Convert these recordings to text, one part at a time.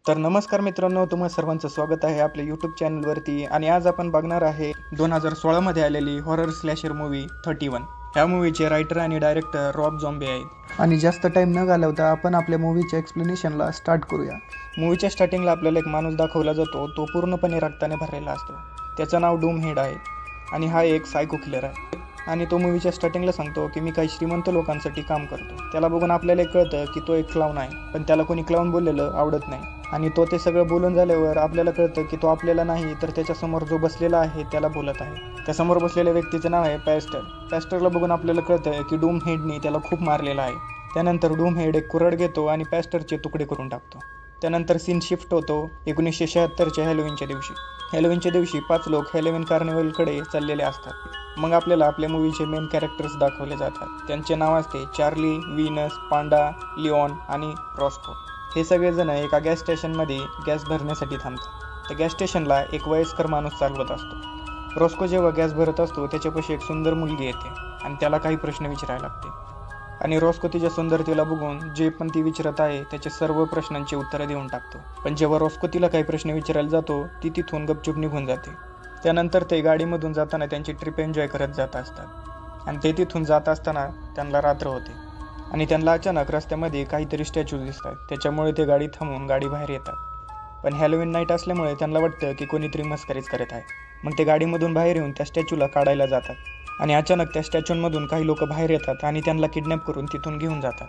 तर नमस्कार मित्रांनो, तुम्हा सर्वांचं स्वागत आहे आपल्या यूट्यूब चॅनलवरती. आणि आज आपण बघणार आहे 2016 आलेली हॉरर स्लॅशर मूवी 31. ह्या मूवीचे रायटर आणि डायरेक्टर रॉब झॉम्बी आहेत. आणि जास्त टाइम न घालवता आपण आपल्या मूवीच्या एक्सप्लेनेशनला स्टार्ट करूया. मूवीच्या स्टार्टिंगला आपल्याला एक माणूस दाखवला जातो. तो पूर्णपणे रक्ताने भरलेला असतो. त्याचं नाव डूम हेड आहे आणि हा एक सायको किलर आहे. आणि तो मूवीच्या स्टार्टिंगला सांगतो की मी काही श्रीमंत लोकांसाठी काम करतो. त्याला बघून आपल्याला कळतं की तो एक क्लाउन आहे, पण त्याला कोणी क्लाउन बोललेलं आवडत नाही. आणि तो ते सगळं बोलून झाल्यावर आपल्याला कळतं की तो आपल्याला नाही तर त्याच्यासमोर जो बसलेला आहे त्याला बोलत आहे. त्यासमोर बसलेल्या व्यक्तीचं नाव आहे पॅस्टर. पॅस्टरला बघून आपल्याला कळतं की डूम हेडने त्याला खूप मारलेला आहे. त्यानंतर डूम हेड एक कुऱ्हाड घेतो आणि पॅस्टरचे तुकडे करून टाकतो. त्यानंतर सीन शिफ्ट होतो 1976च्या हॅलोविनच्या दिवशी. हॅलोविनच्या दिवशी 5 लोक हॅलोविन कार्निवलकडे चाललेले असतात. मग आपल्याला आपल्या मूवीचे मेन कॅरेक्टर्स दाखवले जातात. त्यांचे नाव असते चार्ली, व्हीनस, पांडा, लिओन आणि रॉस्को. हे सगळेजण एका गॅस स्टेशनमध्ये गॅस भरण्यासाठी थांबतात. त्या गॅस स्टेशनला एक वयस्कर माणूस चालवत असतो. रॉस्को जेव्हा गॅस भरत असतो त्याच्यापाशी एक सुंदर मुलगी येते आणि त्याला काही प्रश्न विचारायला लागते. आणि रॉस्को तिच्या सुंदरतेला बघून जे पण ती विचारत आहे त्याचे सर्व प्रश्नांची उत्तरं देऊन टाकतो. पण जेव्हा रॉस्को तिला काही प्रश्न विचारायला जातो ती तिथून गपचूप निघून जाते. त्यानंतर ते गाडीमधून जाताना त्यांची ट्रिप एन्जॉय करत जात असतात. आणि ते तिथून जात असताना त्यांना रात्र होते आणि त्यांना अचानक रस्त्यामध्ये काहीतरी स्टॅच्यूज दिसतात. त्याच्यामुळे ते गाडी थांबवून गाडी बाहेर येतात. पण हॅलोविन नाईट असल्यामुळे त्यांना वाटतं की कोणीतरी मस्करीच करत आहे. मग ते गाडीमधून बाहेर येऊन त्या स्टॅच्यूला काढायला जातात. आणि अचानक त्या स्टॅच्यूमधून काही लोक बाहेर येतात आणि त्यांना किडनॅप करून तिथून घेऊन जातात.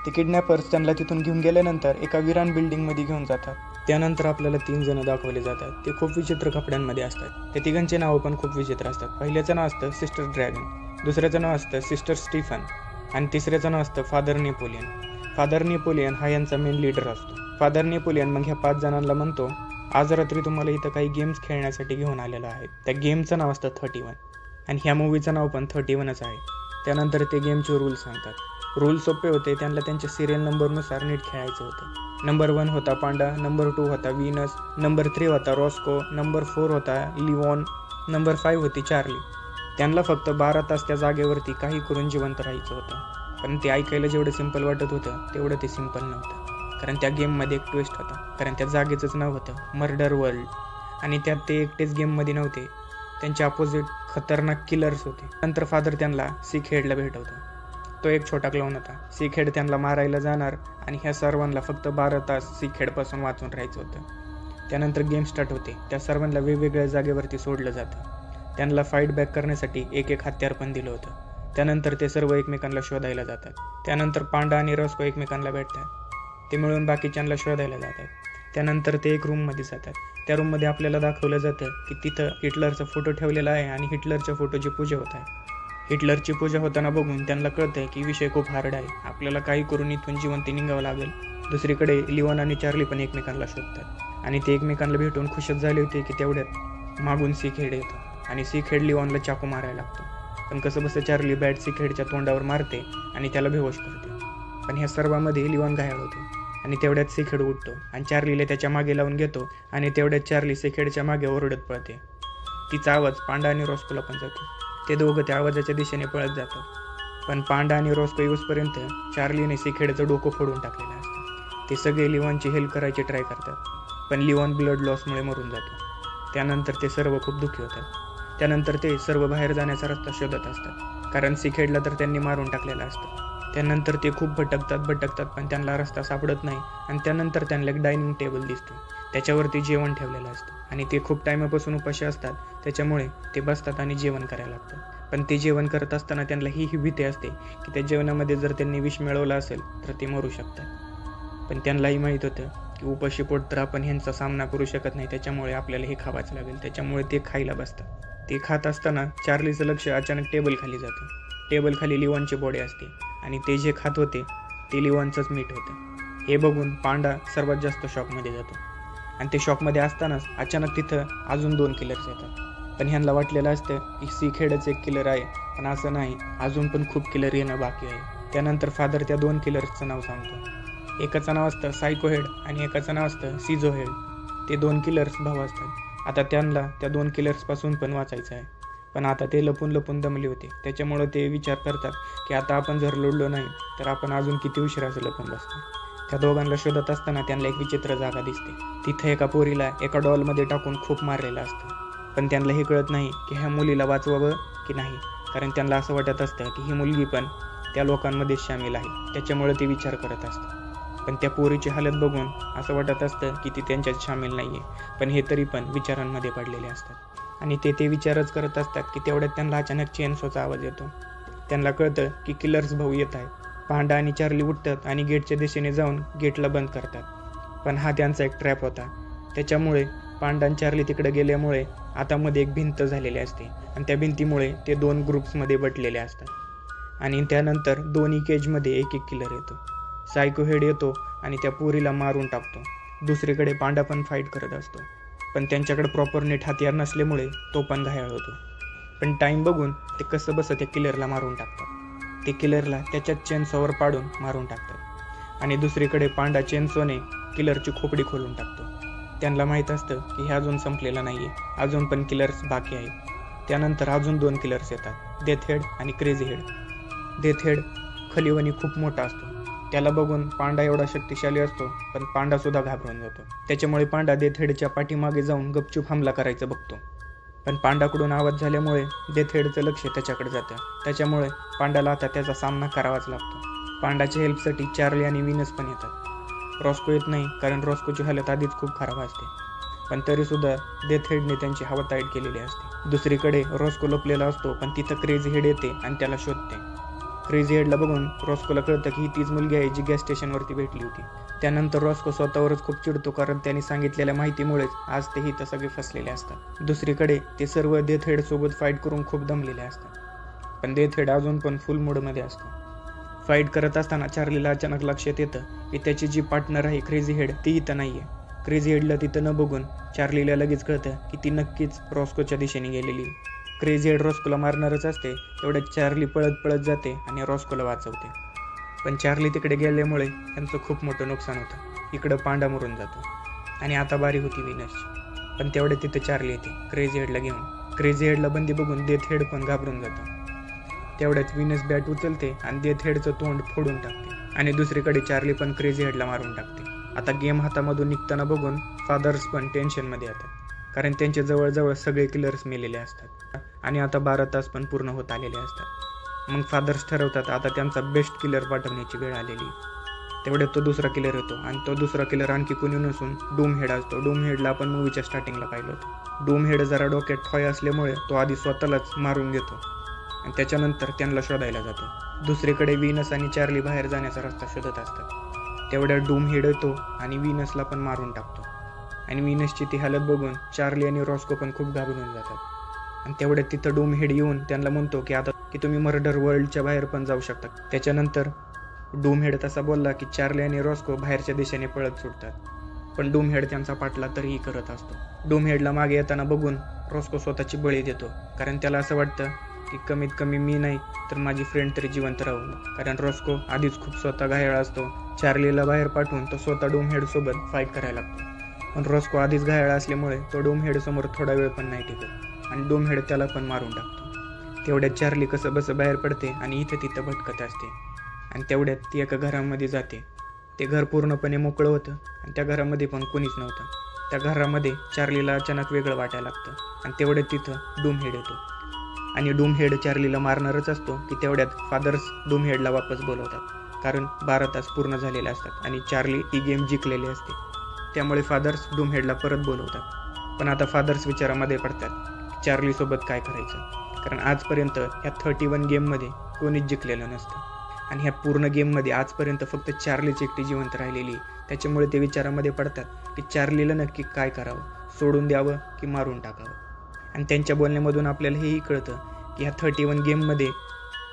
ते किडनॅपर्स त्यांना तिथून घेऊन गेल्यानंतर एका विरान बिल्डिंगमध्ये घेऊन जातात. त्यानंतर आपल्याला 3 जण दाखवले जातात. ते खूप विचित्र कपड्यांमध्ये असतात. त्या तिघांचे नावं पण खूप विचित्र असतात. पहिल्याचं नाव असतं सिस्टर ड्रॅगन, दुसऱ्याचं नाव असतं सिस्टर स्टीफन आणि तिसऱ्याचं नाव असतं फादर नेपोलियन. फादर नेपोलियन हा यांचा मेन लीडर असतो. फादर नेपोलियन मग ह्या 5 जणांना म्हणतो, आज रात्री तुम्हाला इथं काही गेम्स खेळण्यासाठी घेऊन आलेलं आहे. त्या गेमचं नाव असतं 31 आणि ह्या मूवीचं नाव पण 31च आहे. त्यानंतर ते गेमचे रूल्स सांगतात. रूल सोपे होते. त्यांना त्यांच्या सिरियल नंबरनुसार नीट खेळायचं होतं. नंबर 1 होता पांडा, नंबर 2 होता व्हीनस, नंबर 3 होता रॉस्को, नंबर 4 होता लिओन, नंबर 5 होती चार्ली. त्यांना फक्त 12 तास त्या जागेवरती काही करून जिवंत राहायचं होतं. पण ते ऐकायला जेवढं सिंपल वाटत होतं तेवढं ते सिंपल नव्हतं. कारण त्या गेममध्ये एक ट्विस्ट होता. कारण त्या जागेचंच नाव होतं मर्डर वर्ल्ड. आणि त्यात ते एकटेच गेममध्ये नव्हते, त्यांचे अपोजिट खतरनाक किलर्स होते. नंतर फादर त्यांना सिक हेडला भेटवतो. तो एक छोटा क्लाउन होता. सिक हेड त्यांना मारायला जाणार आणि ह्या सर्वांना फक्त 12 तास सिक हेडपासून वाचून राहायचं होतं. त्यानंतर गेम स्टार्ट होते. त्या सर्वांना वेगवेगळ्या जागेवरती सोडलं जातं. त्यांना फाईट बॅक करण्यासाठी एक हत्यार पण दिलं होतं. त्यानंतर ते सर्व एकमेकांना शोधायला जातात. त्यानंतर पांडा आणि रॉस्को एकमेकांना भेटतात. ते मिळून बाकीच्यांना शोधायला जातात. त्यानंतर ते एक रूममध्ये जातात. त्या रूममध्ये आपल्याला दाखवलं जातं की तिथं हिटलरचा फोटो ठेवलेला आहे आणि हिटलरच्या फोटोची पूजा होत आहे. हिटलरची पूजा होताना बघून त्यांना कळतंय की विषय खूप हार्ड आहे. आपल्याला काही करून इथून जिवंत निघावं लागेल. दुसरीकडे लिओन आणि चार्ली पण एकमेकांना शोधतात आणि ते एकमेकांना भेटून खुशच झाले होते की तेवढ्यात मागून सिक हेड येतो आणि सिक हेड लिओनला चाकू मारायला लागतो. पण कसं बसं चार्ली बॅट सिक हेडच्या तोंडावर मारते आणि त्याला बेहोश करते. पण ह्या सर्वांमध्ये लिओन घायाळ होतो आणि तेवढ्यात सिक हेड उठतो आणि चार्लीला त्याच्या मागे लावून घेतो आणि तेवढ्यात चार्ली सिक हेडच्या मागे ओरडत पळते. तिचा आवाज पांडा आणि रॉस्कोला पण जातो. ते दोघं त्या आवाजाच्या दिशेने पळत जातात. पण पांडा आणि रॉस्को येऊसपर्यंत चार्लीने सिक हेडचं डोकं फोडून टाकलेलं असतं. ते सगळे लिओनची हेल्प करायची ट्राय करतात. पण लिओन ब्लड लॉसमुळे मरून जातो. त्यानंतर ते सर्व खूप दुःखी होतात. त्यानंतर ते सर्व बाहेर जाण्याचा रस्ता शोधत असतात. कारण सिक हेडला तर त्यांनी मारून टाकलेला असतं. त्यानंतर ते खूप भटकतात पण त्यांना रस्ता सापडत नाही. आणि त्यानंतर त्यांना एक डायनिंग टेबल दिसतो. त्याच्यावरती जेवण ठेवलेलं असतं आणि ते खूप टायमापासून उपाशी असतात. त्याच्यामुळे ते बसतात आणि जेवण करायला लागतं. पण ते जेवण करत असताना त्यांना ही भीती असते की त्या जेवणामध्ये जर त्यांनी विष मिळवलं असेल तर ते मरू शकतात. पण त्यांनाही माहीत होतं की उपाशी पोट तर आपण ह्यांचा सामना करू शकत नाही. त्याच्यामुळे आपल्याला हे खावाच लागेल. त्याच्यामुळे ते खायला बसतात. ते खात असताना चार्लीचं लक्ष अचानक टेबल खाली जातं. टेबल खाली लिओनची बॉडी असते आणि ते जे खात होते ते लिओनचंच मीठ होतं. हे बघून पांडा सर्वात जास्त शॉकमध्ये जातो. आणि ते शॉकमध्ये असतानाच अचानक तिथं अजून 2 किलर्स येतात. पण ह्यांना वाटलेलं असतं की सिक हेडच एक किलर आहे, पण असं नाही, अजून पण खूप किलर येणं बाकी आहे. त्यानंतर फादर त्या 2 किलर्सचं नाव सांगतो. एकाचं नाव असतं सायको हेड आणि एकाचं नाव असतं सिझो हेड. ते 2 किलर्स भाऊ असतात. आता त्यांना त्या 2 किलर्सपासून पण वाचायचं आहे. पण आता ते लपून दमले होते. त्याच्यामुळं ते विचार करतात की आता आपण जर लढलो नाही तर आपण अजून किती उशिरा असं लपून बसतो. त्या दोघांना शोधत असताना त्यांना एक विचित्र जागा दिसते. तिथे एका पोरीला एका डॉलमध्ये टाकून खूप मारलेलं असतं. पण त्यांना हे कळत नाही की ह्या मुलीला वाचवावं की नाही, कारण त्यांना असं वाटत असतं की ही मुलगी पण त्या लोकांमध्ये सामील आहे. त्याच्यामुळे ते विचार करत असतात. पण त्या पोरीची हालत बघून असं वाटत असतं की ती त्यांच्यात सामील नाही आहे. पण हे तरी पण विचारांमध्ये पडलेले असतात आणि ते विचारच करत असतात की तेवढ्यात त्यांना अचानक चेनसोचा आवाज येतो. त्यांना कळतं की किलर्स भाऊ येत आहेत. पांडा आणि चार्ली उठतात आणि गेटच्या दिशेने जाऊन गेटला बंद करतात. पण हा त्यांचा एक ट्रॅप होता. त्याच्यामुळे पांडा आणि चार्ली तिकडे गेल्यामुळे आता मध्ये एक भिंत झालेली असते आणि त्या भिंतीमुळे ते 2 ग्रुप्समध्ये बटलेले असतात. आणि त्यानंतर दोन्ही केजमध्ये एक किलर येतो. सायको हेड येतो आणि त्या पोरीला मारून टाकतो. दुसरीकडे पांडा पण फाईट करत असतो. पण त्यांच्याकडे प्रॉपर नेट हथियार नसल्यामुळे तो पण घायाळ होतो. पण टाईम बघून ते कसं बसं त्या किलरला मारून टाकतात. ते किलरला त्याच्याच चेनसॉवर पाडून मारून टाकतात. आणि दुसरीकडे पांडा चेनसॉने किलरची खोपडी खोलून टाकतो. त्यांना माहीत असतं की हे अजून संपलेलं नाहीये, अजून पण किलर्स बाकी आहेत. त्यानंतर अजून 2 किलर्स येतात, डेथ हेड आणि क्रेझी हेड. डेथ हेड खलीवणी खूप मोठा असतो. त्याला बघून पांडा एवढा शक्तिशाली असतो, पण पांडा सुद्धा घाबरून जातो. त्याच्यामुळे पांडा डेथ हेडच्या पाठीमागे जाऊन गपचूप हमला करायचा बघतो. पण पांडाकडून आवाज झाल्यामुळे डेथ हेडचं लक्ष त्याच्याकडे जातं. त्याच्यामुळे पांडाला आता त्याचा सामना करावाच लागतो. पांडाच्या हेल्पसाठी चार्ली आणि विनस पण येतात. रॉस्को येत नाही, कारण रॉस्कोची हालत आधीच खूप खराब असते. पण तरीसुद्धा डेथ हेडने त्यांची हवाताईट केलेली असते. दुसरीकडे रॉस्को लपलेला असतो, पण तिथं क्रेझी हेड येते आणि त्याला शोधते. क्रेझी हेडला बघून रॉस्कोला कळतं की ही तीच मुलगी आहे जी गॅस स्टेशनवरती भेटली होती. त्यानंतर रॉस्को स्वतःवरच खूप चिडतो, कारण त्यांनी सांगितलेल्या माहितीमुळेच आज तेही तर सगळे फसलेले असतात. दुसरीकडे ते सर्व डेथ हेड सोबत फाईट करून खूप दमलेले असतात. पण डेथ हेड अजून पण फुल मूडमध्ये असतो. फाईट करत असताना चार्लीला अचानक लक्षात येतं की त्याची जी पार्टनर आहे क्रेझी हेड ती इथं नाहीये. क्रेझी हेडला तिथं न बघून चार्लीला लगेच कळतं की ती नक्कीच रॉस्कोच्या दिशेने गेलेली. क्रेझी हेड रॉस्कोला मारणारच असते, तेवढ्यात चार्ली पळत पळत जाते आणि रॉस्कोला वाचवते. पण चार्ली तिकडे गेल्यामुळे त्यांचं खूप मोठं नुकसान होतं. इकडं पांडा मरून जातो आणि आता बारी होती विनसची. पण तेवढ्यात तिथं चार्ली येते क्रेझी हेडला घेऊन. क्रेझी हेडला बंदी बघून डेथ हेड पण घाबरून जातो. तेवढ्यात विनस बॅट उचलते आणि डेथ हेडचं तोंड फोडून टाकते. आणि दुसरीकडे चार्ली पण क्रेझी हेडला मारून टाकते. आता गेम हातामधून निघताना बघून फादर्स पण टेन्शनमध्ये येतात, कारण त्यांचे जवळजवळ सगळे किलर्स मेलेले असतात आणि आता 12 तास पण पूर्ण होत आलेले असतात. मग फादर्स ठरवतात आता त्यांचा बेस्ट किलर पाठवण्याची वेळ आलेली. तेवढ्यात तो दुसरा किलर येतो आणि तो दुसरा किलर आणखी कोणी नसून डूम हेड असतो. डूम हेडला आपण मूवीच्या स्टार्टिंगला पाहिलं होतं. डूम हेड जरा डोक्यात ठॉय असल्यामुळे तो आधी स्वतःलाच मारून घेतो आणि त्याच्यानंतर त्यांना शोधायला जातो. दुसरीकडे विनस आणि चार्ली बाहेर जाण्याचा रस्ता शोधत असतात. तेवढ्यात डूम हेड येतो आणि विनसला पण मारून टाकतो. आणि विनसची ती हालत बघून चार्ली आणि रॉस्को पण खूप घाबरून जातात. आणि तेवढ्यात तिथं डूम हेड येऊन त्यांना म्हणतो की आता की तुम्ही मर्डर वर्ल्डच्या बाहेर पण जाऊ शकता. त्याच्यानंतर डूम हेड तसा बोलला की चार्ली आणि रॉस्को बाहेरच्या दिशेने पळत सुटतात. पण डूम हेड त्यांचा पाठला तरीही करत असतो. डूम हेडला मागे येताना बघून रॉस्को स्वतःची बळी देतो, कारण त्याला असं वाटतं की कमीत कमी मी नाही तर माझी फ्रेंड तरी जिवंत राहू. कारण रॉस्को आधीच खूप स्वतः घायाळ असतो. चार्लीला बाहेर पाठवून तो स्वतः डूम हेड सोबत फाईट करायला लागतो. पण रॉस्को आधीच घायाळ असल्यामुळे तो डूम हेड समोर थोडा वेळ पण नाही टिकत आणि डूम हेड त्याला पण मारून टाकतो. तेवढ्यात चार्ली कसं बसं बाहेर पडते आणि इथं तिथं भटकत असते. आणि तेवढ्यात ती एका घरामध्ये जाते. ते घर पूर्णपणे मोकळं होतं आणि त्या घरामध्ये पण कोणीच नव्हतं. त्या घरामध्ये चार्लीला अचानक वेगळं वाटायला लागतं आणि तेवढ्यात तिथं डूम हेड येतो. आणि डूम हेड चार्लीला मारणारच असतो की तेवढ्यात फादर्स डूम हेडला वापस बोलवतात, कारण 12 तास पूर्ण झालेले असतात आणि चार्ली ही गेम जिंकलेली असते. त्यामुळे फादर्स डूम हेडला परत बोलवतात. पण आता फादर्स विचारामध्ये पडतात चार्ली सोबत काय करायचं, कारण आजपर्यंत ह्या 31 गेममध्ये कोणीच जिंकलेलं नसतं आणि ह्या पूर्ण गेममध्ये आजपर्यंत फक्त चार्लीच एकटी जिवंत राहिलेली. त्याच्यामुळे ते विचारामध्ये पडतात की चार्लीला नक्की काय करावं, सोडून द्यावं की मारून टाकावं. आणि त्यांच्या बोलण्यामधून आपल्याला हेही कळतं की ह्या 31 गेममध्ये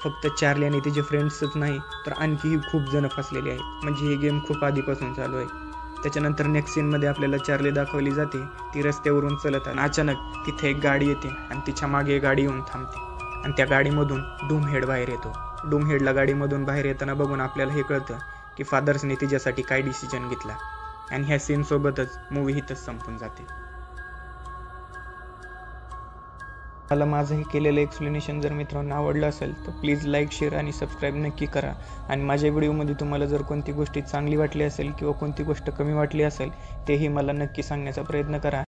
फक्त चार्ली आणि तिचे फ्रेंड्सच नाही तर आणखीही खूप जण फसलेले आहेत. म्हणजे ही गेम खूप आधीपासून चालू आहे. त्याच्यानंतर नेक्स्ट सीनमध्ये आपल्याला चार्ली दाखवली जाते. ती रस्त्यावरून चलत आणि अचानक तिथे एक गाडी येते आणि तिच्या मागे गाडी येऊन थांबते आणि त्या गाडीमधून डूम हेड बाहेर येतो. डूम हेडला गाडीमधून बाहेर येताना बघून आपल्याला हे कळतं की फादर्सने तिच्यासाठी काय डिसिजन घेतला. आणि ह्या सीनसोबतच मूवी इथंच संपून जाते. मला माझं हे केलेलं एक्सप्लेनेशन जर मित्रांनो आवडलं असेल तर प्लीज लाईक, शेअर आणि सबस्क्राईब नक्की करा. आणि माझ्या व्हिडिओमध्ये तुम्हाला जर कोणती गोष्टी चांगली वाटली असेल किंवा कोणती गोष्ट कमी वाटली असेल तेही मला नक्की सांगण्याचा प्रयत्न करा.